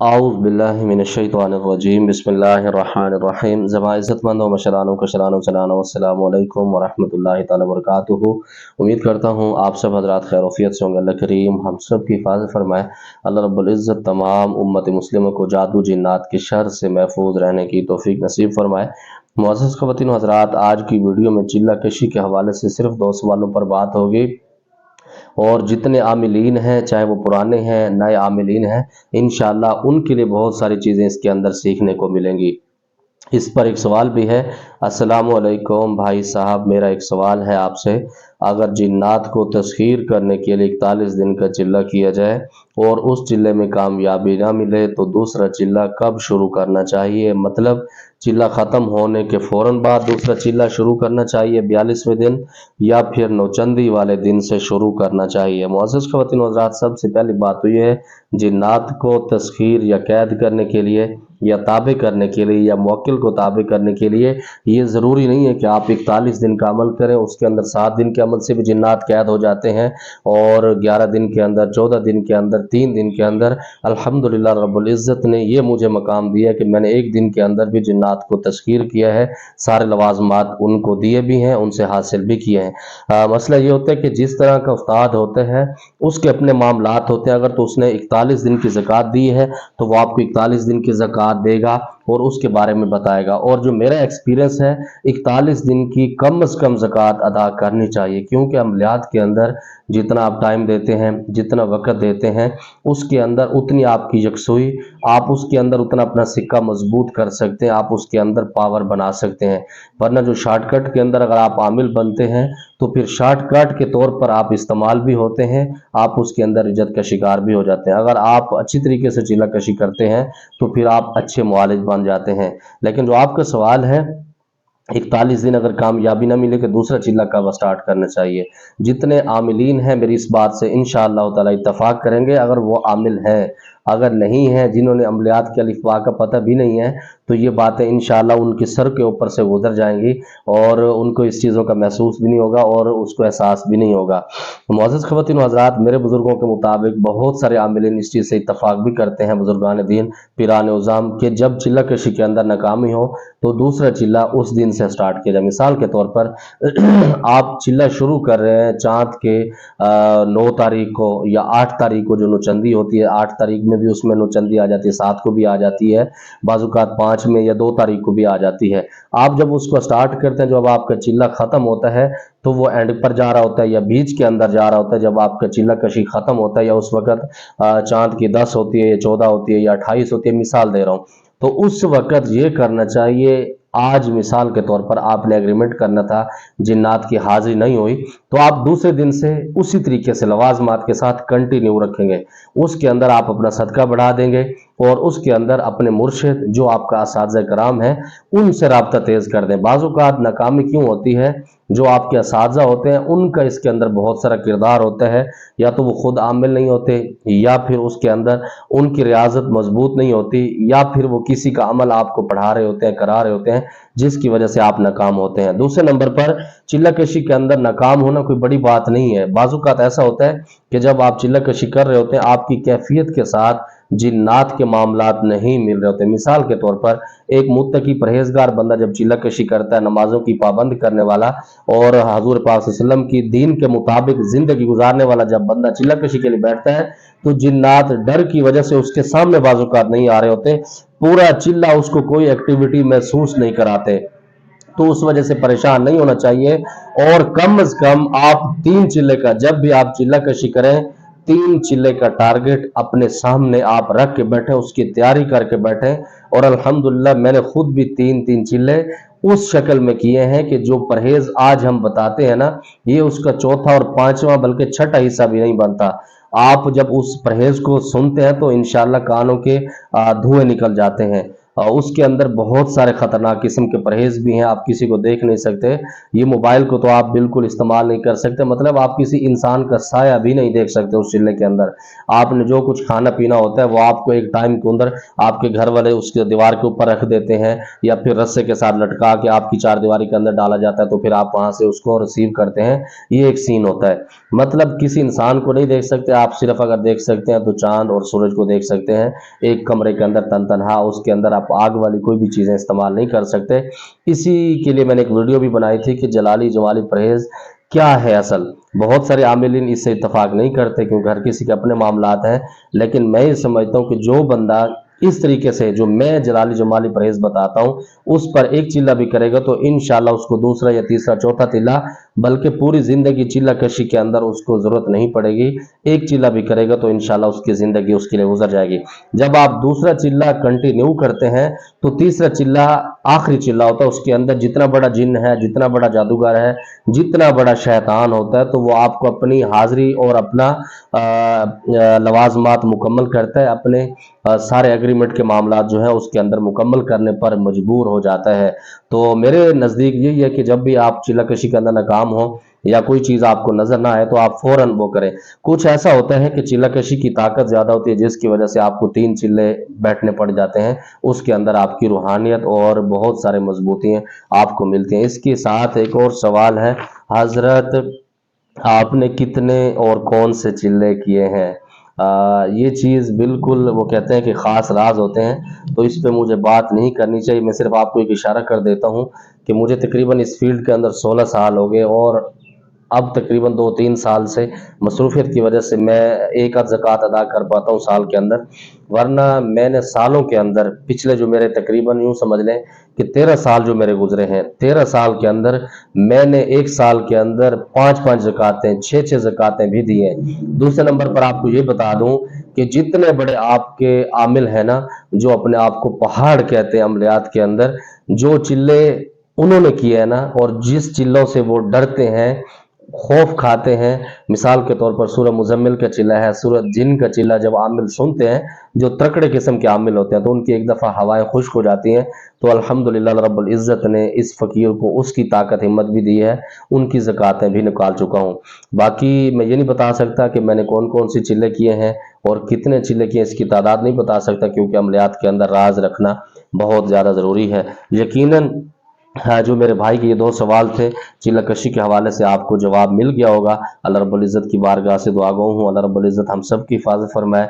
اعوذ باللہ من الشیطان الرجیم بسم اللہ الرحمن الرحیم زما عزت مندوں مشرانوں کشرانوں سلام السلام علیکم ورحمۃ اللہ تعالی وبرکاتہ۔ امید کرتا ہوں آپ سب حضرات خیر وفیت سے ہوں گے۔ اللہ کریم ہم سب کی حفاظت فرمائے۔ اللہ رب العزت تمام امت مسلموں کو جادو جنات کی شر سے محفوظ رہنے کی توفیق نصیب فرمائے۔ معزز خواتین و حضرات، آج کی ویڈیو میں چلہ کشی کے حوالے سے صرف 2 سوالوں پر بات ہوگی، اور جتنے عاملین ہیں چاہے وہ پرانے ہیں نئے عاملین ہیں، انشاءاللہ ان کے لیے بہت ساری چیزیں اس کے اندر سیکھنے کو ملیں گی۔ اس پر ایک سوال بھی ہے۔ السلام علیکم بھائی صاحب، میرا ایک سوال ہے آپ سے، اگر جنات کو تسخیر کرنے کے لیے 41 دن کا چلہ کیا جائے اور اس چلے میں کامیابی نہ ملے تو دوسرا چلہ کب شروع کرنا چاہیے؟ مطلب چلہ ختم ہونے کے فوراً بعد دوسرا چلہ شروع کرنا چاہیے 42ویں دن، یا پھر نوچندی والے دن سے شروع کرنا چاہیے؟ معزز خواتین و حضرات، سب سے پہلی بات تو یہ ہے، جنات کو تسخیر یا قید کرنے کے لیے یا تابع کرنے کے لیے یا موکل کو تابع کرنے کے لیے یہ ضروری نہیں ہے کہ آپ 41 دن کا عمل کریں، اس کے اندر 7 دن کے عمل سے بھی جنات قید ہو جاتے ہیں، اور 11 دن کے اندر، 14 دن کے اندر، 3 دن کے اندر الحمدللہ رب العزت نے یہ مجھے مقام دیا کہ میں نے 1 دن کے اندر بھی جنات کو تسخیر کیا ہے، سارے لوازمات ان کو دیے بھی ہیں، ان سے حاصل بھی کیے ہیں۔ مسئلہ یہ ہوتا ہے کہ جس طرح کا استاد ہوتے ہیں اس کے اپنے معاملات ہوتے ہیں۔ اگر تو اس نے 41 دن کی زکوٰۃ دی ہے تو وہ آپ کو 41 دن کی زکوٰۃ دے گا اور اس کے بارے میں بتائے گا، اور جو میرا ایکسپیرینس ہے 41 دن کی کم از کم زکوٰۃ ادا کرنی چاہیے، کیونکہ عملیات کے اندر جتنا آپ ٹائم دیتے ہیں، جتنا وقت دیتے ہیں، اس کے اندر اتنی آپ کی یکسوئی، آپ اس کے اندر اتنا اپنا سکہ مضبوط کر سکتے ہیں، آپ اس کے اندر پاور بنا سکتے ہیں۔ ورنہ جو شارٹ کٹ کے اندر اگر آپ عامل بنتے ہیں تو پھر شارٹ کٹ کے طور پر آپ استعمال بھی ہوتے ہیں، آپ اس کے اندر رجت کا شکار بھی ہو جاتے ہیں۔ اگر آپ اچھی طریقے سے چلہ کشی کرتے ہیں تو پھر آپ اچھے معالج بن جاتے ہیں۔ لیکن جو آپ کا سوال ہے 41 دن اگر کامیابی نہ ملے کہ دوسرا چلہ کب سٹارٹ کرنا چاہیے، جتنے عاملین ہیں میری اس بات سے انشاءاللہ تعالی اتفاق کریں گے، اگر وہ عامل ہیں، اگر نہیں ہیں، جنہوں نے عملیات کے الفبا کا پتہ بھی نہیں ہے، تو یہ باتیں انشاءاللہ ان کے سر کے اوپر سے گزر جائیں گی اور ان کو اس چیزوں کا محسوس بھی نہیں ہوگا اور اس کو احساس بھی نہیں ہوگا۔ معزز خواتین و حضرات، میرے بزرگوں کے مطابق بہت سارے عاملین اس چیز سے اتفاق بھی کرتے ہیں، بزرگان دین، پیران عظام، کہ جب چلہ کشی کے اندر ناکامی ہو تو دوسرا چلہ اس دن سے سٹارٹ کیا جائے۔ مثال کے طور پر آپ چلہ شروع کر رہے ہیں چاند کے 9 تاریخ کو یا 8 تاریخ کو، جو نوچندی ہوتی ہے 8 تاریخ میں بھی اس میں نوچندی آ جاتی ہے، 7 کو بھی آ جاتی ہے، بعض اوقات 5 میں یا 2 تاریخ کو بھی آ جاتی ہے۔ آپ جب اس کو سٹارٹ کرتے ہیں، جب آپ کا چلہ ختم ہوتا ہے تو وہ اینڈ پر جا رہا ہوتا ہے یا بیچ کے اندر جا رہا ہوتا ہے، جب آپ کا چلہ کشی ختم ہوتا ہے یا اس وقت چاند کی 10 ہوتی ہے یا 14 ہوتی ہے یا 28 ہوتی ہے، مثال دے رہا ہوں، تو اس وقت یہ کرنا چاہیے۔ آج مثال کے طور پر آپ نے ایگریمنٹ کرنا تھا، جنات کی حاضری نہیں ہوئی، تو آپ دوسرے دن سے اسی طریقے سے لوازمات کے ساتھ کنٹینیو رکھیں گے، اس کے اندر آپ اپنا صدقہ بڑھا دیں گے، اور اس کے اندر اپنے مرشد جو آپ کا اساتذہ کرام ہیں ان سے رابطہ تیز کر دیں۔ بعض اوقات ناکامی کیوں ہوتی ہے؟ جو آپ کے اساتذہ ہوتے ہیں ان کا اس کے اندر بہت سارا کردار ہوتا ہے، یا تو وہ خود عامل نہیں ہوتے، یا پھر اس کے اندر ان کی ریاضت مضبوط نہیں ہوتی، یا پھر وہ کسی کا عمل آپ کو پڑھا رہے ہوتے ہیں، کرا رہے ہوتے ہیں، جس کی وجہ سے آپ ناکام ہوتے ہیں۔ دوسرے نمبر پر چلہ کشی کے اندر ناکام ہونا کوئی بڑی بات نہیں ہے۔ بعض اوقات ایسا ہوتا ہے کہ جب آپ چلہ کشی کر رہے ہوتے ہیں آپ کی کیفیت کے ساتھ جنات کے معاملات نہیں مل رہے ہوتے۔ مثال کے طور پر ایک متقی پرہیزگار بندہ جب چلہ کشی کرتا ہے، نمازوں کی پابند کرنے والا اور حضور پاک صلی اللہ علیہ وسلم کی دین کے مطابق زندگی گزارنے والا جب بندہ چلہ کشی کے لیے بیٹھتا ہے تو جنات ڈر کی وجہ سے اس کے سامنے بعض اوقات نہیں آ رہے ہوتے، پورا چلہ اس کو کوئی ایکٹیویٹی محسوس نہیں کراتے، تو اس وجہ سے پریشان نہیں ہونا چاہیے۔ اور کم از کم آپ 3 چلے کا، جب بھی آپ چلہ کشی کریں 3 چلے کا ٹارگٹ اپنے سامنے آپ رکھ کے بیٹھیں، اس کی تیاری کر کے بیٹھیں۔ اور الحمدللہ میں نے خود بھی 3 چلے اس شکل میں کیے ہیں کہ جو پرہیز آج ہم بتاتے ہیں نا، یہ اس کا 4تھا اور 5واں بلکہ 6ٹھا حصہ بھی نہیں بنتا۔ آپ جب اس پرہیز کو سنتے ہیں تو انشاءاللہ کانوں کے دھوئیں نکل جاتے ہیں۔ اس کے اندر بہت سارے خطرناک قسم کے پرہیز بھی ہیں، آپ کسی کو دیکھ نہیں سکتے، یہ موبائل کو تو آپ بالکل استعمال نہیں کر سکتے، مطلب آپ کسی انسان کا سایہ بھی نہیں دیکھ سکتے اس چلے کے اندر۔ آپ نے جو کچھ کھانا پینا ہوتا ہے وہ آپ کو ایک ٹائم کے اندر آپ کے گھر والے اس کے دیوار کے اوپر رکھ دیتے ہیں، یا پھر رسے کے ساتھ لٹکا کے آپ کی چار دیواری کے اندر ڈالا جاتا ہے، تو پھر آپ وہاں سے اس کو ریسیو کرتے ہیں۔ یہ ایک سین ہوتا ہے، مطلب کسی انسان کو نہیں دیکھ سکتے آپ، صرف اگر دیکھ سکتے ہیں تو چاند اور سورج کو دیکھ سکتے ہیں ایک کمرے کے اندر تنہا، اس کے اندر آپ آگ والی کوئی بھی چیزیں استعمال نہیں کر سکتے۔ اسی کے لیے میں نے ایک ویڈیو بھی بنائی تھی کہ جلالی جمالی پرہیز کیا ہے اصل۔ بہت سارے عاملین اس سے اتفاق نہیں کرتے کیونکہ ہر کسی کے اپنے معاملات ہیں، لیکن میں یہ سمجھتا ہوں کہ جو بندہ اس طریقے سے جو میں جلالی جمالی پرہیز بتاتا ہوں اس پر ایک چلہ بھی کرے گا تو انشاءاللہ اس کو دوسرا یا تیسرا چوتھا چلہ، بلکہ پوری زندگی چلہ کشی کے اندر اس کو ضرورت نہیں پڑے گی، ایک چلہ بھی کرے گا تو انشاءاللہ اس کی زندگی اس کے لیے گزر جائے گی۔ جب آپ دوسرا چلہ کنٹینیو کرتے ہیں تو تیسرا چلہ آخری چلہ ہوتا ہے، اس کے اندر جتنا بڑا جن ہے، جتنا بڑا جادوگر ہے، جتنا بڑا شیطان ہوتا ہے تو وہ آپ کو اپنی حاضری اور اپنا لوازمات مکمل کرتا ہے، اپنے سارے ایگریمنٹ کے معاملات جو ہیں اس کے اندر مکمل کرنے پر مجبور ہو جاتا ہے۔ تو میرے نزدیک یہی ہے کہ جب بھی آپ چلہ کشی کے اندر ناکام ہو یا کوئی چیز آپ کو نظر نہ آئے تو آپ فوراً وہ کریں۔ کچھ ایسا ہوتا ہے کہ چلہ کشی کی طاقت زیادہ ہوتی ہے جس کی وجہ سے آپ کو 3 چلے بیٹھنے پڑ جاتے ہیں، اس کے اندر آپ کی روحانیت اور بہت سارے مضبوطیاں آپ کو ملتی ہیں۔ اس کے ساتھ ایک اور سوال ہے، حضرت آپ نے کتنے اور کون سے چلے کیے ہیں؟ یہ چیز بالکل وہ کہتے ہیں کہ خاص راز ہوتے ہیں، تو اس پہ مجھے بات نہیں کرنی چاہیے۔ میں صرف آپ کو ایک اشارہ کر دیتا ہوں کہ مجھے تقریباً اس فیلڈ کے اندر 16 سال ہو گئے، اور اب تقریباً 2-3 سال سے مصروفیت کی وجہ سے میں ایک آدھ زکوٰۃ ادا کر پاتا ہوں سال کے اندر، ورنہ میں نے سالوں کے اندر پچھلے جو میرے تقریباً یوں سمجھ لیں کہ 13 سال جو میرے گزرے ہیں، 13 سال کے اندر میں نے ایک سال کے اندر 5-5 زکوٰتیں 6-6 زکوٰتیں بھی دی ہیں۔ دوسرے نمبر پر آپ کو یہ بتا دوں کہ جتنے بڑے آپ کے عامل ہیں نا، جو اپنے آپ کو پہاڑ کہتے ہیں عملیات کے اندر، جو چلے انہوں نے کیے ہیں نا، اور جس چلوں سے وہ ڈرتے ہیں، خوف کھاتے ہیں، مثال کے طور پر سورہ مزمل کا چلہ ہے، سورہ جن کا چلہ، جب عامل سنتے ہیں جو ترکڑے قسم کے عامل ہوتے ہیں تو ان کی ایک دفعہ ہوائیں خشک ہو جاتی ہیں، تو الحمدللہ رب العزت نے اس فقیر کو اس کی طاقت ہمت بھی دی ہے، ان کی زکوٰتیں بھی نکال چکا ہوں۔ باقی میں یہ نہیں بتا سکتا کہ میں نے کون کون سی چلے کیے ہیں اور کتنے چلے کیے، اس کی تعداد نہیں بتا سکتا کیونکہ عملیات کے اندر راز رکھنا بہت زیادہ ضروری ہے۔ یقیناً جو میرے بھائی کے یہ 2 سوال تھے چلہ کشی کے حوالے سے آپ کو جواب مل گیا ہوگا۔ اللہ رب العزت کی بارگاہ سے دعا گو ہوں اللہ رب العزت ہم سب کی حفاظت فرمائے۔